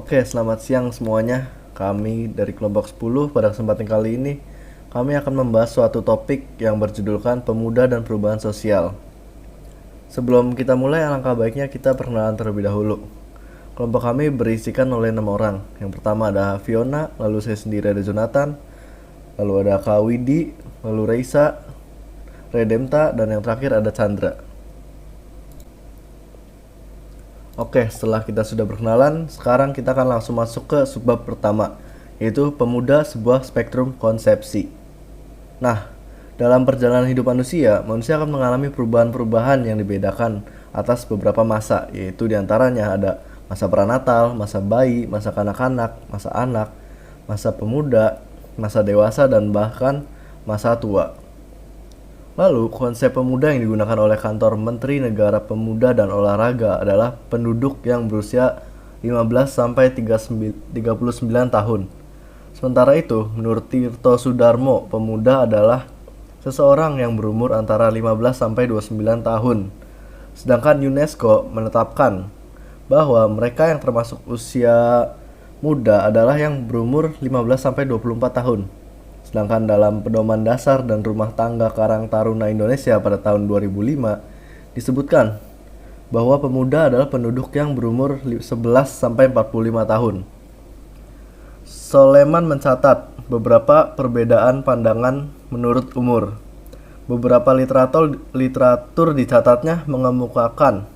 Oke, selamat siang semuanya. Kami dari kelompok 10 pada kesempatan kali ini kami akan membahas suatu topik yang berjudulkan pemuda dan perubahan sosial. Sebelum kita mulai, alangkah baiknya kita perkenalan terlebih dahulu. Kelompok kami berisikan oleh 6 orang. Yang pertama ada Fiona, lalu saya sendiri ada Jonathan, lalu ada Kak Widi, lalu Reisa, Redemta, dan yang terakhir ada Chandra. Oke, setelah kita sudah berkenalan, sekarang kita akan langsung masuk ke subbab pertama, yaitu pemuda sebuah spektrum konsepsi. Nah, dalam perjalanan hidup manusia, manusia akan mengalami perubahan-perubahan yang dibedakan atas beberapa masa, yaitu diantaranya ada masa pranatal, masa bayi, masa kanak-kanak, masa anak, masa pemuda, masa dewasa, dan bahkan masa tua. Lalu, konsep pemuda yang digunakan oleh kantor Menteri Negara Pemuda dan Olahraga adalah penduduk yang berusia 15 sampai 39 tahun. Sementara itu, menurut Tirto Sudarmo, pemuda adalah seseorang yang berumur antara 15 sampai 29 tahun. Sedangkan UNESCO menetapkan bahwa mereka yang termasuk usia muda adalah yang berumur 15 sampai 24 tahun. Sedangkan dalam Pedoman Dasar dan Rumah Tangga Karang Taruna Indonesia pada tahun 2005 disebutkan bahwa pemuda adalah penduduk yang berumur 11 sampai 45 tahun. Soleman mencatat beberapa perbedaan pandangan menurut umur. Beberapa literatur dicatatnya mengemukakan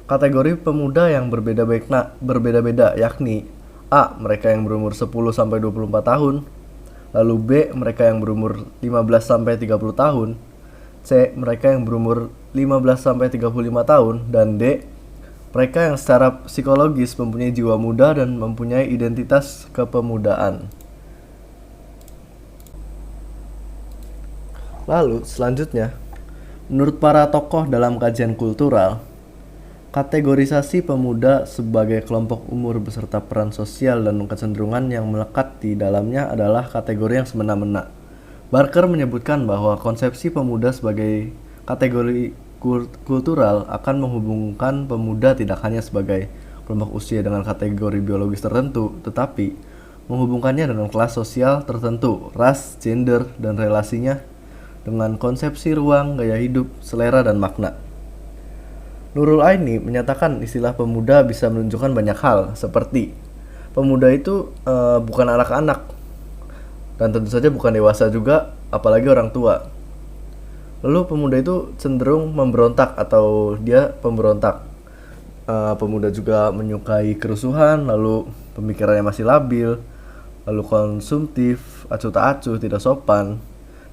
kategori pemuda yang berbeda-beda, yakni A. Mereka yang berumur 10 sampai 24 tahun, lalu B. Mereka yang berumur 15 sampai 30 tahun, C. Mereka yang berumur 15 sampai 35 tahun, dan D. Mereka yang secara psikologis mempunyai jiwa muda dan mempunyai identitas kepemudaan. Lalu selanjutnya, menurut para tokoh dalam kajian kultural, kategorisasi pemuda sebagai kelompok umur beserta peran sosial dan kecenderungan yang melekat di dalamnya adalah kategori yang semena-mena. Barker menyebutkan bahwa konsepsi pemuda sebagai kategori kultural akan menghubungkan pemuda tidak hanya sebagai kelompok usia dengan kategori biologis tertentu, tetapi menghubungkannya dengan kelas sosial tertentu, ras, gender, dan relasinya dengan konsepsi ruang, gaya hidup, selera, dan makna. Nurul Aini menyatakan istilah pemuda bisa menunjukkan banyak hal, seperti pemuda itu bukan anak-anak, dan tentu saja bukan dewasa juga, apalagi orang tua. Lalu pemuda itu cenderung memberontak atau dia pemberontak. Pemuda juga menyukai kerusuhan, lalu pemikirannya masih labil, lalu konsumtif, acuh tak acuh, tidak sopan,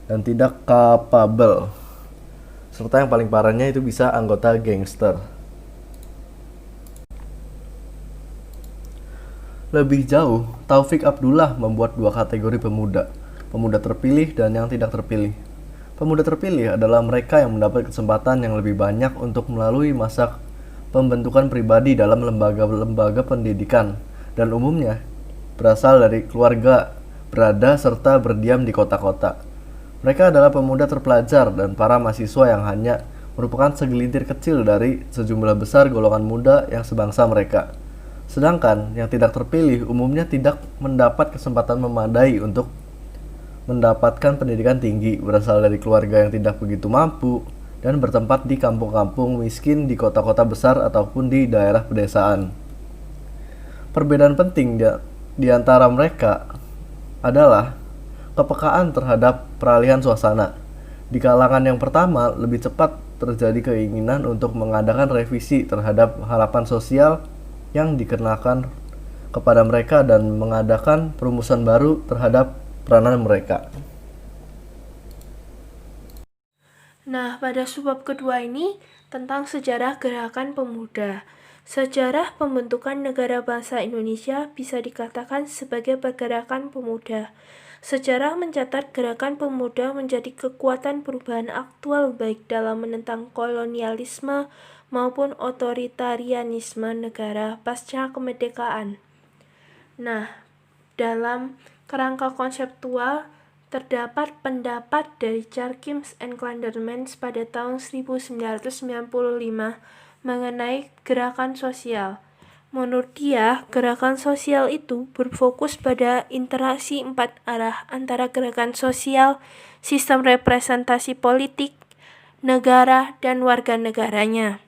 dan tidak kapabel. Serta yang paling parahnya itu bisa anggota gangster. Lebih jauh, Taufik Abdullah membuat dua kategori pemuda, pemuda terpilih dan yang tidak terpilih. Pemuda terpilih adalah mereka yang mendapat kesempatan yang lebih banyak untuk melalui masa pembentukan pribadi dalam lembaga-lembaga pendidikan dan umumnya berasal dari keluarga, berada serta berdiam di kota-kota. Mereka adalah pemuda terpelajar dan para mahasiswa yang hanya merupakan segelintir kecil dari sejumlah besar golongan muda yang sebangsa mereka. Sedangkan yang tidak terpilih umumnya tidak mendapat kesempatan memadai untuk mendapatkan pendidikan tinggi, berasal dari keluarga yang tidak begitu mampu, dan bertempat di kampung-kampung miskin di kota-kota besar ataupun di daerah pedesaan. Perbedaan penting di antara mereka adalah kepekaan terhadap peralihan suasana. Di kalangan yang pertama, lebih cepat terjadi keinginan untuk mengadakan revisi terhadap harapan sosial yang dikenakan kepada mereka dan mengadakan perumusan baru terhadap peranan mereka. Nah, pada subbab kedua ini tentang sejarah gerakan pemuda. Sejarah pembentukan negara bangsa Indonesia bisa dikatakan sebagai pergerakan pemuda. Sejarah mencatat gerakan pemuda menjadi kekuatan perubahan aktual baik dalam menentang kolonialisme maupun otoritarianisme negara pasca kemerdekaan. Nah, dalam kerangka konseptual, terdapat pendapat dari Charkins and Clandermans pada tahun 1995 mengenai gerakan sosial. Menurut dia, gerakan sosial itu berfokus pada interaksi 4 arah antara gerakan sosial, sistem representasi politik, negara, dan warga negaranya.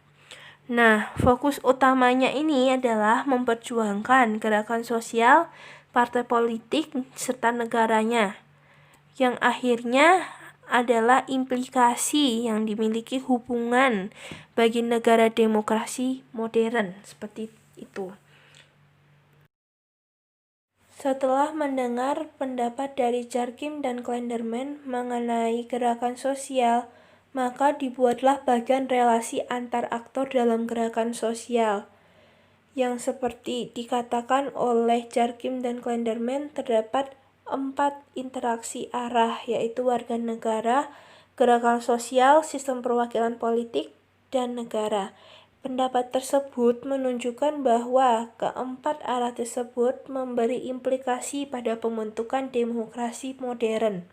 Nah, fokus utamanya ini adalah memperjuangkan gerakan sosial, partai politik, serta negaranya, yang akhirnya adalah implikasi yang dimiliki hubungan bagi negara demokrasi modern seperti itu. Setelah mendengar pendapat dari Jarkim dan Klenderman mengenai gerakan sosial, maka dibuatlah bagian relasi antar aktor dalam gerakan sosial. Yang seperti dikatakan oleh Jarkim dan Klenderman, terdapat 4 interaksi arah, yaitu warga negara, gerakan sosial, sistem perwakilan politik, dan negara. Pendapat tersebut menunjukkan bahwa keempat arah tersebut memberi implikasi pada pembentukan demokrasi modern.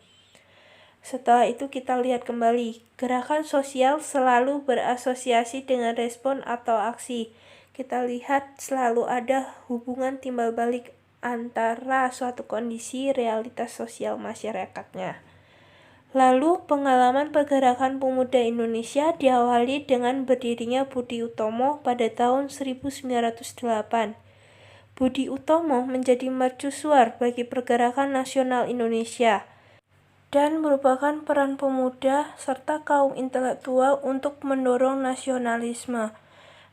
Setelah itu kita lihat kembali, gerakan sosial selalu berasosiasi dengan respon atau aksi. Kita lihat selalu ada hubungan timbal balik antara suatu kondisi realitas sosial masyarakatnya. Lalu, pengalaman pergerakan pemuda Indonesia diawali dengan berdirinya Budi Utomo pada tahun 1908. Budi Utomo menjadi mercusuar bagi pergerakan nasional Indonesia dan merupakan peran pemuda serta kaum intelektual untuk mendorong nasionalisme.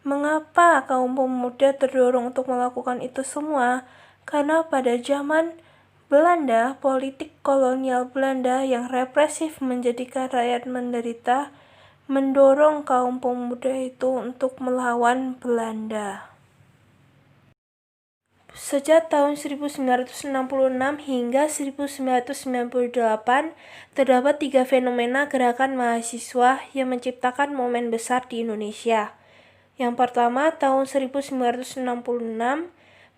Mengapa kaum pemuda terdorong untuk melakukan itu semua? Karena pada zaman Belanda, politik kolonial Belanda yang represif menjadikan rakyat menderita, mendorong kaum pemuda itu untuk melawan Belanda. Sejak tahun 1966 hingga 1998, terdapat 3 fenomena gerakan mahasiswa yang menciptakan momen besar di Indonesia. Yang pertama, tahun 1966,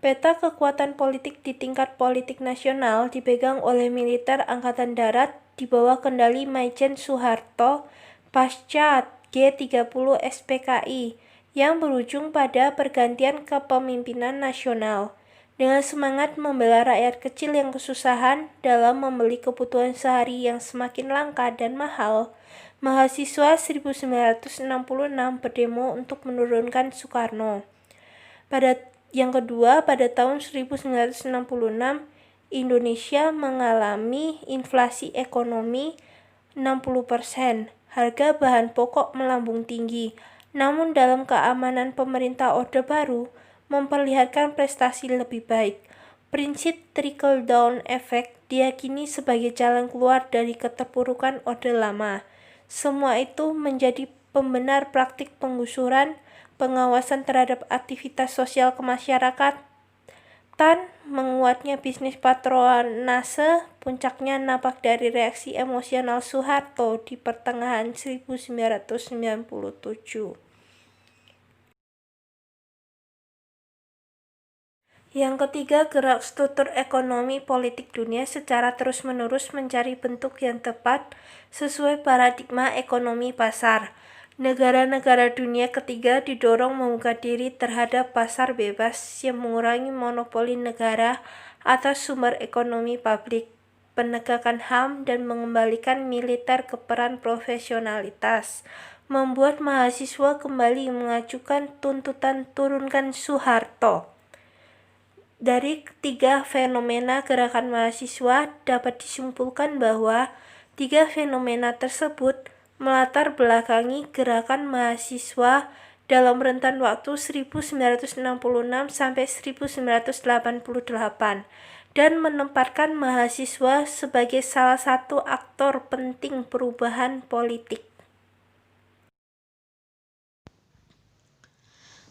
peta kekuatan politik di tingkat politik nasional dipegang oleh militer Angkatan Darat di bawah kendali Maijen Soeharto pasca G30 SPKI yang berujung pada pergantian kepemimpinan nasional. Dengan semangat membela rakyat kecil yang kesusahan dalam membeli kebutuhan sehari yang semakin langka dan mahal, mahasiswa 1966 berdemo untuk menurunkan Soekarno. Yang kedua, pada tahun 1966, Indonesia mengalami inflasi ekonomi 60%, harga bahan pokok melambung tinggi. Namun dalam keamanan pemerintah Orde Baru memperlihatkan prestasi lebih baik. Prinsip trickle-down effect diyakini sebagai jalan keluar dari keterpurukan Orde Lama. Semua itu menjadi pembenar praktik penggusuran, pengawasan terhadap aktivitas sosial kemasyarakatan, menguatnya bisnis patronase, puncaknya nampak dari reaksi emosional Soeharto di pertengahan 1997. Yang ketiga, gerak struktur ekonomi politik dunia secara terus-menerus mencari bentuk yang tepat sesuai paradigma ekonomi pasar. Negara-negara dunia ketiga didorong membuka diri terhadap pasar bebas yang mengurangi monopoli negara atas sumber ekonomi publik, penegakan HAM, dan mengembalikan militer ke peran profesionalitas, membuat mahasiswa kembali mengajukan tuntutan turunkan Soeharto. Dari 3 fenomena gerakan mahasiswa dapat disimpulkan bahwa 3 fenomena tersebut melatar belakangi gerakan mahasiswa dalam rentan waktu 1966 sampai 1988 dan menempatkan mahasiswa sebagai salah satu aktor penting perubahan politik.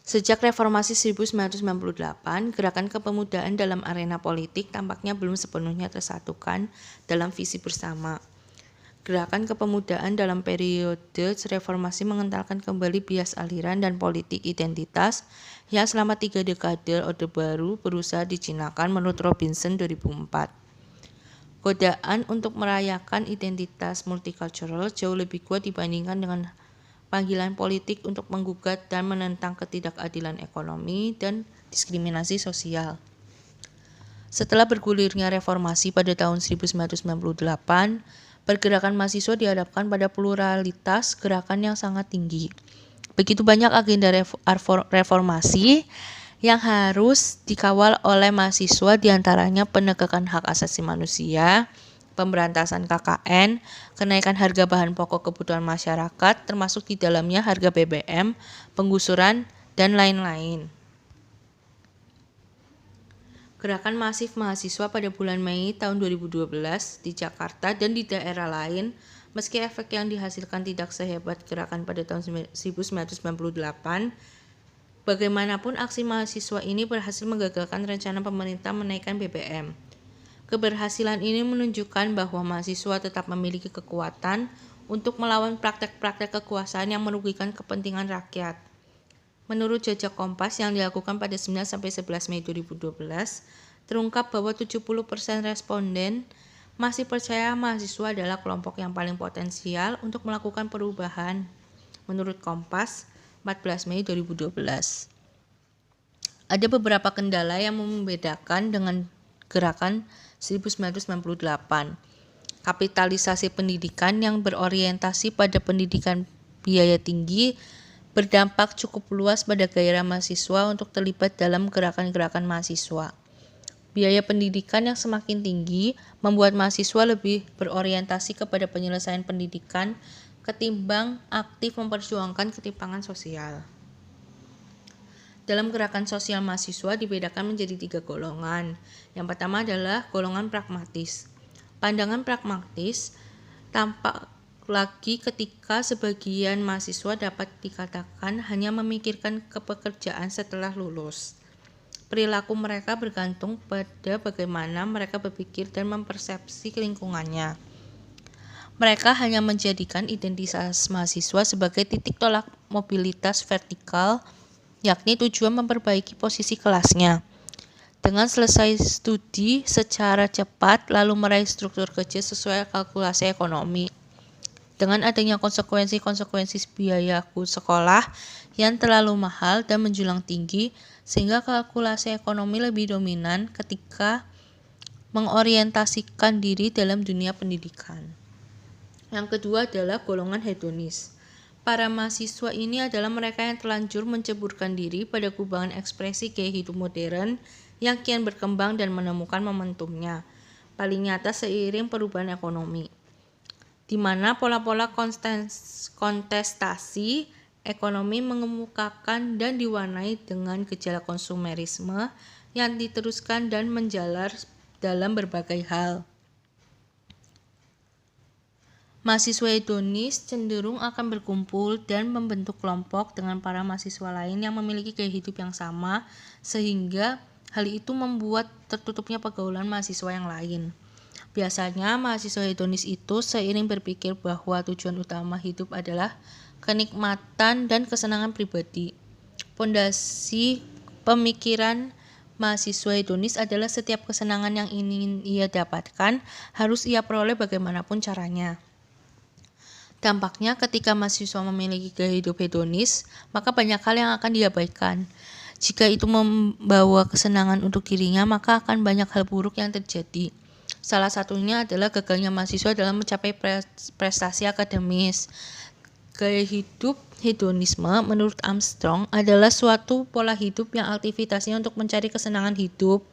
Sejak reformasi 1998, gerakan kepemudaan dalam arena politik tampaknya belum sepenuhnya tersatukan dalam visi bersama. Gerakan kepemudaan dalam periode reformasi mengentalkan kembali bias aliran dan politik identitas yang selama 3 dekade Orde Baru berusaha dijinakan menurut Robinson 2004. Godaan untuk merayakan identitas multicultural jauh lebih kuat dibandingkan dengan panggilan politik untuk menggugat dan menentang ketidakadilan ekonomi dan diskriminasi sosial. Setelah bergulirnya reformasi pada tahun 1998, pergerakan mahasiswa dihadapkan pada pluralitas gerakan yang sangat tinggi. Begitu banyak agenda reformasi yang harus dikawal oleh mahasiswa, diantaranya penegakan hak asasi manusia, pemberantasan KKN, kenaikan harga bahan pokok kebutuhan masyarakat, termasuk di dalamnya harga BBM, penggusuran, dan lain-lain. Gerakan masif mahasiswa pada bulan Mei tahun 2012 di Jakarta dan di daerah lain, meski efek yang dihasilkan tidak sehebat gerakan pada tahun 1998, bagaimanapun aksi mahasiswa ini berhasil menggagalkan rencana pemerintah menaikkan BBM. Keberhasilan ini menunjukkan bahwa mahasiswa tetap memiliki kekuatan untuk melawan praktek-praktek kekuasaan yang merugikan kepentingan rakyat. Menurut jajak Kompas yang dilakukan pada 9-11 Mei 2012, terungkap bahwa 70% responden masih percaya mahasiswa adalah kelompok yang paling potensial untuk melakukan perubahan. Menurut Kompas, 14 Mei 2012. Ada beberapa kendala yang membedakan dengan gerakan 1998. Kapitalisasi pendidikan yang berorientasi pada pendidikan biaya tinggi berdampak cukup luas pada gairah mahasiswa untuk terlibat dalam gerakan-gerakan mahasiswa. Biaya pendidikan yang semakin tinggi membuat mahasiswa lebih berorientasi kepada penyelesaian pendidikan ketimbang aktif memperjuangkan ketimpangan sosial. Dalam gerakan sosial mahasiswa dibedakan menjadi 3 golongan. Yang pertama adalah golongan pragmatis. Pandangan pragmatis tampak lagi ketika sebagian mahasiswa dapat dikatakan hanya memikirkan kepekerjaan setelah lulus. Perilaku mereka bergantung pada bagaimana mereka berpikir dan mempersepsi lingkungannya. Mereka hanya menjadikan identitas mahasiswa sebagai titik tolak mobilitas vertikal, yakni tujuan memperbaiki posisi kelasnya. Dengan selesai studi secara cepat lalu meraih struktur kerja sesuai kalkulasi ekonomi. Dengan adanya konsekuensi biaya sekolah yang terlalu mahal dan menjulang tinggi, sehingga kalkulasi ekonomi lebih dominan ketika mengorientasikan diri dalam dunia pendidikan. Yang kedua adalah golongan hedonis. Para mahasiswa ini adalah mereka yang terlanjur menceburkan diri pada kubangan ekspresi gaya hidup modern yang kian berkembang dan menemukan momentumnya, paling nyata seiring perubahan ekonomi, di mana pola-pola kontestasi ekonomi mengemukakan dan diwarnai dengan gejala konsumerisme yang diteruskan dan menjalar dalam berbagai hal. Mahasiswa hedonis cenderung akan berkumpul dan membentuk kelompok dengan para mahasiswa lain yang memiliki gaya hidup yang sama, sehingga hal itu membuat tertutupnya pergaulan mahasiswa yang lain. Biasanya mahasiswa hedonis itu seiring berpikir bahwa tujuan utama hidup adalah kenikmatan dan kesenangan pribadi. Pondasi pemikiran mahasiswa hedonis adalah setiap kesenangan yang ingin ia dapatkan harus ia peroleh bagaimanapun caranya. Dampaknya ketika mahasiswa memiliki gaya hidup hedonis, maka banyak hal yang akan diabaikan. Jika itu membawa kesenangan untuk dirinya, maka akan banyak hal buruk yang terjadi. Salah satunya adalah gagalnya mahasiswa dalam mencapai prestasi akademis. Gaya hidup hedonisme menurut Armstrong adalah suatu pola hidup yang aktivitasnya untuk mencari kesenangan hidup,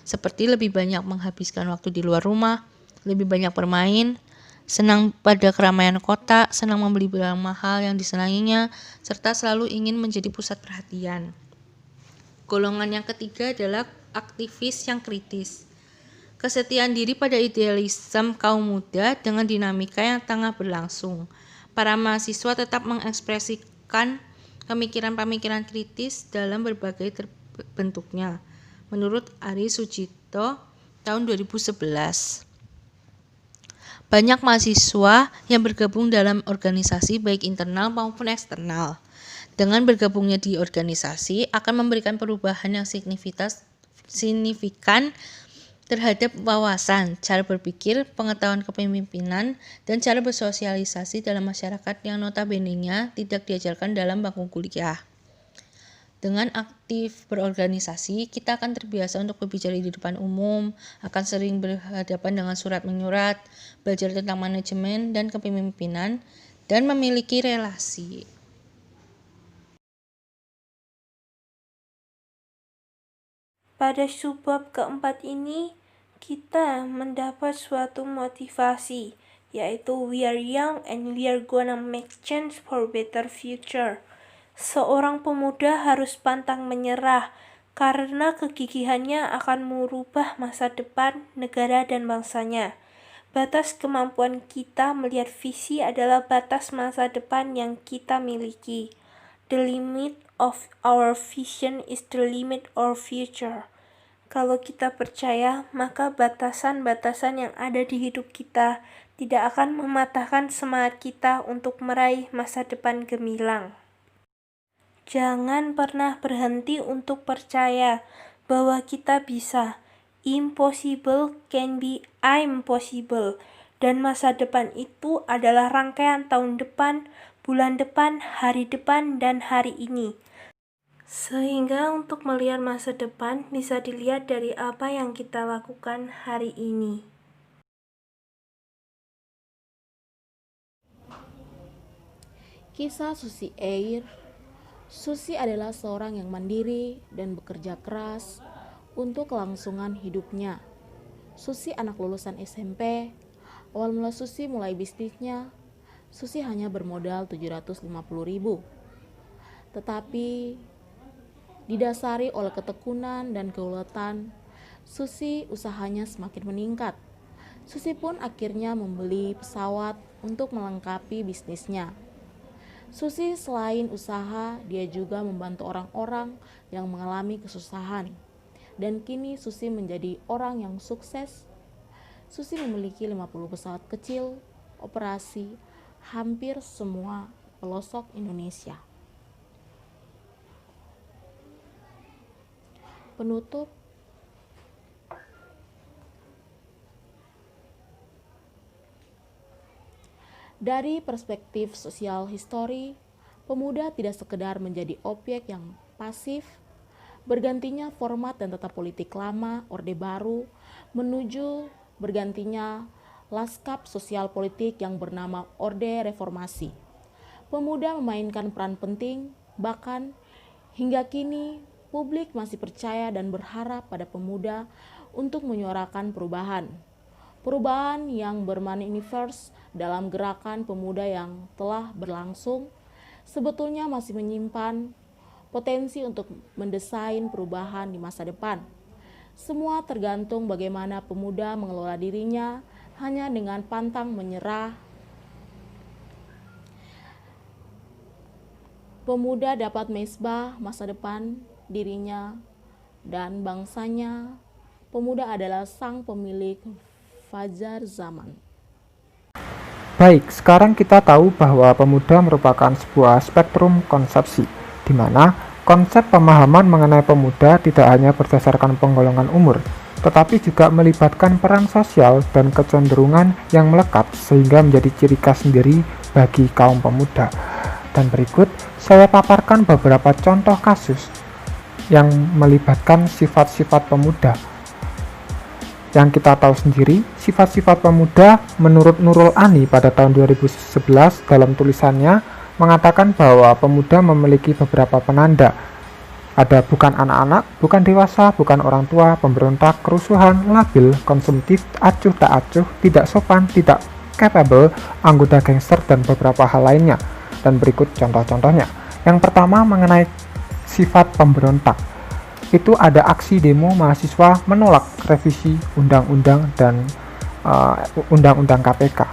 seperti lebih banyak menghabiskan waktu di luar rumah, lebih banyak bermain, senang pada keramaian kota, senang membeli barang mahal yang disenanginya, serta selalu ingin menjadi pusat perhatian. Golongan yang ketiga adalah aktivis yang kritis. Kesetiaan diri pada idealisme kaum muda dengan dinamika yang tengah berlangsung. Para mahasiswa tetap mengekspresikan pemikiran-pemikiran kritis dalam berbagai bentuknya. Menurut Ari Sujito tahun 2011. Banyak mahasiswa yang bergabung dalam organisasi baik internal maupun eksternal. Dengan bergabungnya di organisasi akan memberikan perubahan yang signifikan terhadap wawasan, cara berpikir, pengetahuan kepemimpinan, dan cara bersosialisasi dalam masyarakat yang notabene-nya tidak diajarkan dalam bangku kuliah. Dengan aktif berorganisasi, kita akan terbiasa untuk berbicara di depan umum, akan sering berhadapan dengan surat menyurat, belajar tentang manajemen dan kepemimpinan, dan memiliki relasi. Pada subbab keempat ini, kita mendapat suatu motivasi, yaitu we are young and we are gonna make change for better future. Seorang pemuda harus pantang menyerah, karena kegigihannya akan merubah masa depan negara dan bangsanya. Batas kemampuan kita melihat visi adalah batas masa depan yang kita miliki. The limit of our vision is the limit of our future. Kalau kita percaya, maka batasan-batasan yang ada di hidup kita tidak akan mematahkan semangat kita untuk meraih masa depan gemilang. Jangan pernah berhenti untuk percaya bahwa kita bisa. Impossible can be I'm possible. Dan masa depan itu adalah rangkaian tahun depan, bulan depan, hari depan, dan hari ini. Sehingga untuk melihat masa depan bisa dilihat dari apa yang kita lakukan hari ini. Kisah Susi Air. Susi adalah seorang yang mandiri dan bekerja keras untuk kelangsungan hidupnya. Susi anak lulusan SMP. Awal mula Susi mulai bisnisnya, Susi hanya bermodal 750.000. Tetapi didasari oleh ketekunan dan keuletan, Susi usahanya semakin meningkat. Susi pun akhirnya membeli pesawat untuk melengkapi bisnisnya. Susi selain usaha, dia juga membantu orang-orang yang mengalami kesusahan. Dan kini Susi menjadi orang yang sukses. Susi memiliki 50 pesawat kecil, operasi hampir semua pelosok Indonesia. Penutup. Dari perspektif sosial histori, pemuda tidak sekedar menjadi objek yang pasif, bergantinya format dan tata politik lama, Orde Baru, menuju bergantinya lanskap sosial politik yang bernama Orde Reformasi. Pemuda memainkan peran penting, bahkan hingga kini publik masih percaya dan berharap pada pemuda untuk menyuarakan perubahan. Perubahan yang bermanifest dalam gerakan pemuda yang telah berlangsung sebetulnya masih menyimpan potensi untuk mendesain perubahan di masa depan. Semua tergantung bagaimana pemuda mengelola dirinya. Hanya dengan pantang menyerah, pemuda dapat mesbah masa depan dirinya dan bangsanya. Pemuda adalah sang pemilik fajar zaman. Baik, sekarang kita tahu bahwa pemuda merupakan sebuah spektrum konsepsi, di mana konsep pemahaman mengenai pemuda tidak hanya berdasarkan penggolongan umur, tetapi juga melibatkan peran sosial dan kecenderungan yang melekat sehingga menjadi ciri khas sendiri bagi kaum pemuda. Dan berikut saya paparkan beberapa contoh kasus yang melibatkan sifat-sifat pemuda. Yang kita tahu sendiri, sifat-sifat pemuda menurut Nurul Ani pada tahun 2011 dalam tulisannya mengatakan bahwa pemuda memiliki beberapa penanda. Ada bukan anak-anak, bukan dewasa, bukan orang tua, pemberontak, kerusuhan, labil, konsumtif, acuh tak acuh, tidak sopan, tidak capable, anggota gangster, dan beberapa hal lainnya. Dan berikut contoh-contohnya. Yang pertama mengenai sifat pemberontak. Itu ada aksi demo mahasiswa menolak revisi undang-undang dan undang-undang KPK.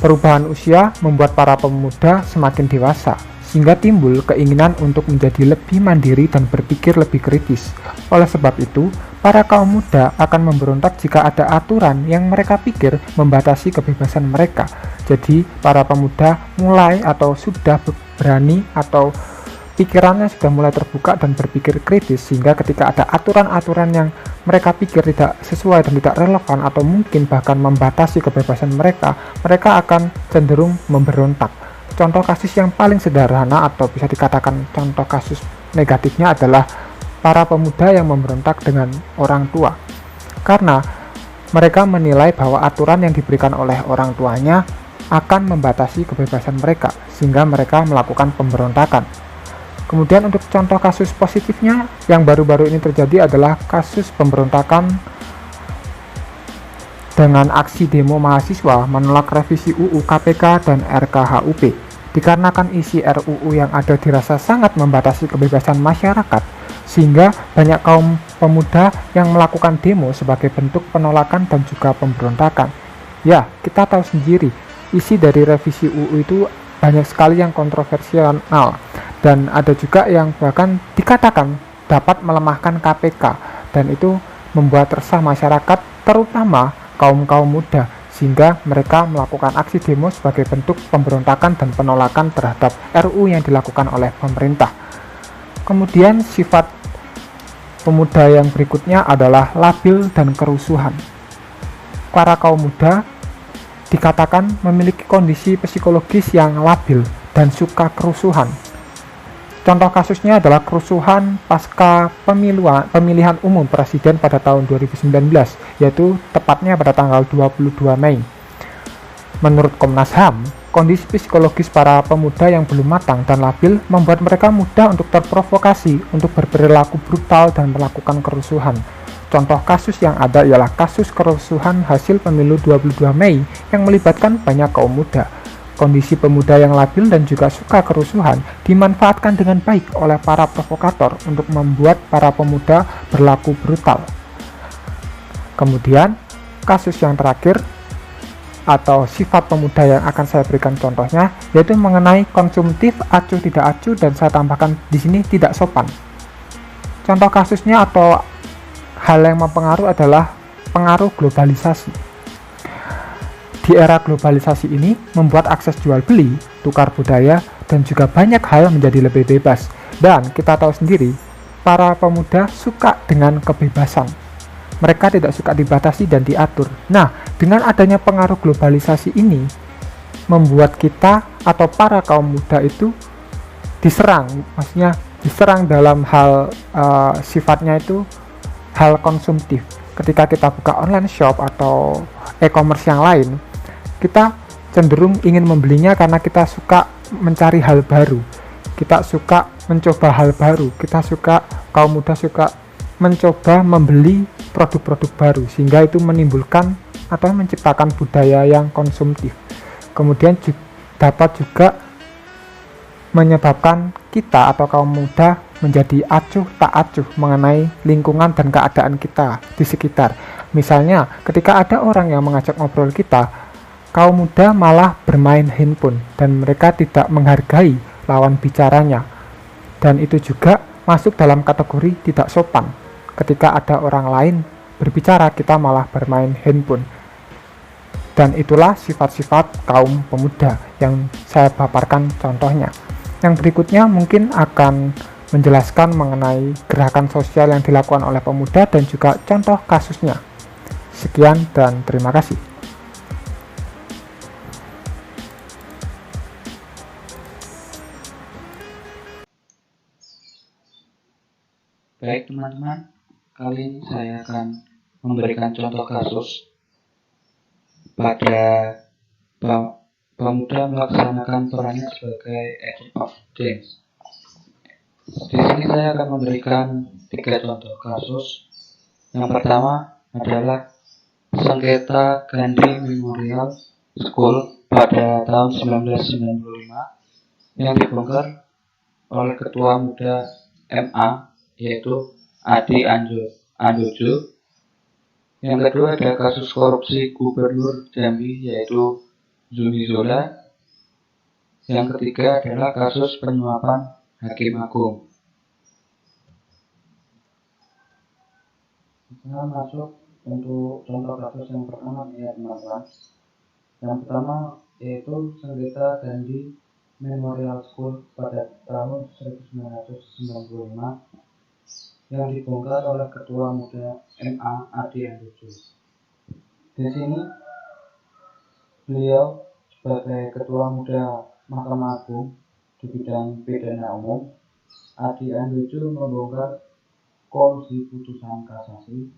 Perubahan usia membuat para pemuda semakin dewasa, sehingga timbul keinginan untuk menjadi lebih mandiri dan berpikir lebih kritis. Oleh sebab itu, para kaum muda akan memberontak jika ada aturan yang mereka pikir membatasi kebebasan mereka. Jadi, para pemuda mulai atau sudah berani atau pikirannya sudah mulai terbuka dan berpikir kritis, sehingga ketika ada aturan-aturan yang mereka pikir tidak sesuai dan tidak relevan atau mungkin bahkan membatasi kebebasan mereka, mereka akan cenderung memberontak. contoh kasus yang paling sederhana atau bisa dikatakan contoh kasus negatifnya adalah para pemuda yang memberontak dengan orang tua. Karena mereka menilai bahwa aturan yang diberikan oleh orang tuanya akan membatasi kebebasan mereka, sehingga mereka melakukan pemberontakan. Kemudian untuk contoh kasus positifnya yang baru-baru ini terjadi adalah kasus pemberontakan dengan aksi demo mahasiswa menolak revisi UU KPK dan RKHUP. Dikarenakan isi RUU yang ada dirasa sangat membatasi kebebasan masyarakat, sehingga banyak kaum pemuda yang melakukan demo sebagai bentuk penolakan dan juga pemberontakan. Ya, kita tahu sendiri, isi dari revisi UU itu banyak sekali yang kontroversial, dan ada juga yang bahkan dikatakan dapat melemahkan KPK, dan itu membuat resah masyarakat, terutama kaum muda, sehingga mereka melakukan aksi demo sebagai bentuk pemberontakan dan penolakan terhadap RUU yang dilakukan oleh pemerintah. Kemudian sifat pemuda yang berikutnya adalah labil dan kerusuhan. Para kaum muda dikatakan memiliki kondisi psikologis yang labil dan suka kerusuhan. Contoh kasusnya adalah kerusuhan pasca pemilihan umum presiden pada tahun 2019, yaitu tepatnya pada tanggal 22 Mei. Menurut Komnas HAM, kondisi psikologis para pemuda yang belum matang dan labil membuat mereka mudah untuk terprovokasi untuk berperilaku brutal dan melakukan kerusuhan. Contoh kasus yang ada ialah kasus kerusuhan hasil pemilu 22 Mei yang melibatkan banyak kaum muda. Kondisi pemuda yang labil dan juga suka kerusuhan dimanfaatkan dengan baik oleh para provokator untuk membuat para pemuda berlaku brutal. Kemudian, kasus yang terakhir atau sifat pemuda yang akan saya berikan contohnya yaitu mengenai konsumtif, acuh tidak acuh, dan saya tambahkan di sini tidak sopan. Contoh kasusnya atau hal yang mempengaruhi adalah pengaruh globalisasi. Di era globalisasi ini membuat akses jual beli, tukar budaya, dan juga banyak hal menjadi lebih bebas. Dan kita tahu sendiri, para pemuda suka dengan kebebasan. Mereka tidak suka dibatasi dan diatur. Nah, dengan adanya pengaruh globalisasi ini, membuat kita atau para kaum muda itu diserang. Maksudnya diserang dalam hal sifatnya itu hal konsumtif. Ketika kita buka online shop atau e-commerce yang lain, kita cenderung ingin membelinya karena kita suka mencari hal baru, kita suka mencoba hal baru, kaum muda suka mencoba membeli produk-produk baru, sehingga itu menimbulkan atau menciptakan budaya yang konsumtif. Kemudian dapat juga menyebabkan kita atau kaum muda menjadi acuh tak acuh mengenai lingkungan dan keadaan kita di sekitar. Misalnya, ketika ada orang yang mengajak ngobrol kita, kaum muda malah bermain handphone dan mereka tidak menghargai lawan bicaranya. Dan itu juga masuk dalam kategori tidak sopan. Ketika ada orang lain berbicara, kita malah bermain handphone. Dan itulah sifat-sifat kaum pemuda yang saya paparkan contohnya. Yang berikutnya mungkin akan menjelaskan mengenai gerakan sosial yang dilakukan oleh pemuda dan juga contoh kasusnya. Sekian dan terima kasih. Baik teman-teman, kali ini saya akan memberikan contoh kasus pada pemuda melaksanakan perannya sebagai agent of change. Di sini saya akan memberikan 3 contoh kasus. Yang pertama adalah sengketa Gandhi Memorial School pada tahun 1995 yang dibongkar oleh ketua muda MA, yaitu Adi Andojo. Yang kedua ada kasus korupsi Gubernur Jambi, yaitu Zumi Zola. Yang ketiga adalah kasus penyuapan Hakim Agung. Kita masuk untuk contoh kasus yang pertama ya teman-teman. Yang pertama yaitu sengketa Gandhi Memorial School pada tahun 1995 yang dibongkar oleh ketua muda MA Adi Andojo. Di sini beliau sebagai ketua muda Mahkamah Agung di bidang pidana umum, Adi Androjo membongkar kolusi putusan kasasi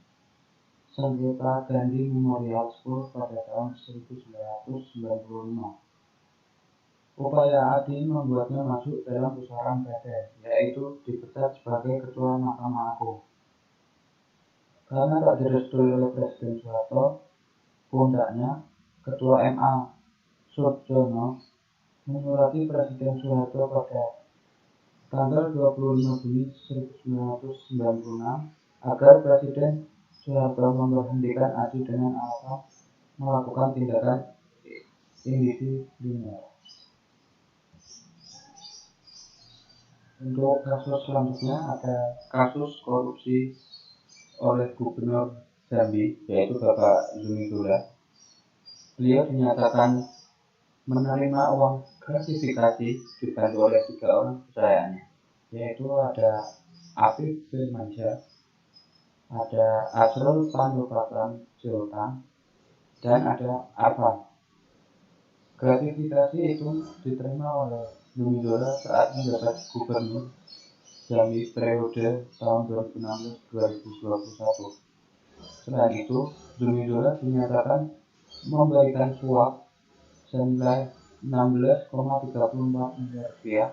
sengketa Gandhi Memorial School pada tahun 1995. Upaya Adi membuatnya masuk dalam pusaran PT, yaitu dipecat sebagai Ketua Mahkamah Agung. Karena tak direstui oleh Presiden Soeharto, pundaknya Ketua MA Soejono menyurati Presiden Soeharto pada tanggal 25 Juni 1996 agar Presiden Soeharto memberhentikan Adi dengan alasan melakukan tindakan indisipliner. Untuk kasus selanjutnya ada kasus korupsi oleh Gubernur Jambi, yaitu Bapak Zumi Zola. Beliau dinyatakan menerima uang gratifikasi dibantu oleh 3 orang kepercayaannya, yaitu ada Afif Firmansyah, ada Asrul Pandopatan Sultan, dan ada Arfan. Gratifikasi itu diterima oleh Zumi Zola saat menjabat Gubernur Jambi periode tahun 2016-2021. Selain itu, Zumi Zola dinyatakan memberikan suap senilai 16,34 miliar rupiah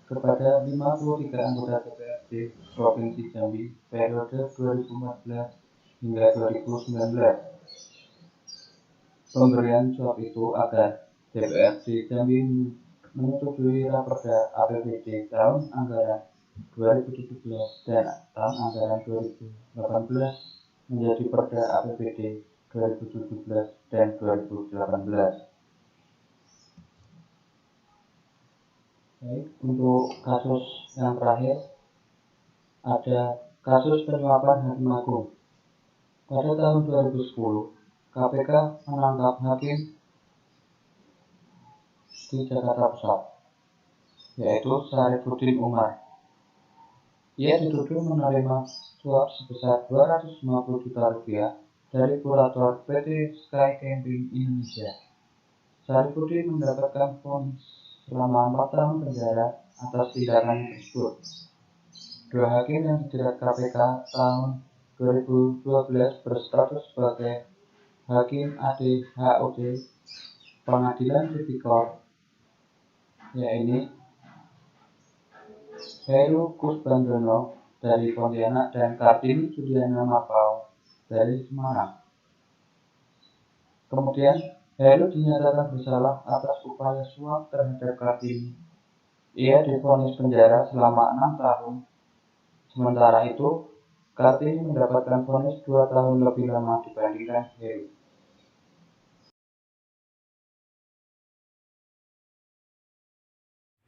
kepada 53 anggota DPRD Provinsi Jambi periode 2014 hingga 2019. Pemberian suap itu agar DPRD Jambi menyetujui Raperda APBD tahun anggaran 2017 dan tahun anggaran 2018 menjadi Perda APBD 2017 dan 2018. Baik, untuk kasus yang terakhir ada kasus penyuapan Hakim Agung. Pada tahun 2010, KPK menangkap hakim di Jakarta Pusat, yaitu Syarifuddin Umar. Ia dituduh menerima suap sebesar 250 juta rupiah dari kurator PT Sky Camping Indonesia. Syarifuddin mendapatkan vonis selama 4 tahun penjara atas tindakan tersebut. 2 hakim yang dijerat KPK tahun 2012 berstatus sebagai Hakim ADHOD Pengadilan Tipikor, yaitu Heru Kusbandono dari Pontianak dan Kartini Sudiana Mapau dari Semarang. Kemudian Heru dinyatakan bersalah atas upaya suap terhadap Kartini. Ia divonis penjara selama 6 tahun. Sementara itu, Kartini mendapatkan vonis 2 tahun lebih lama dibandingkan Heru.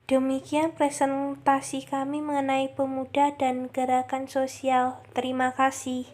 Demikian presentasi kami mengenai pemuda dan gerakan sosial. Terima kasih.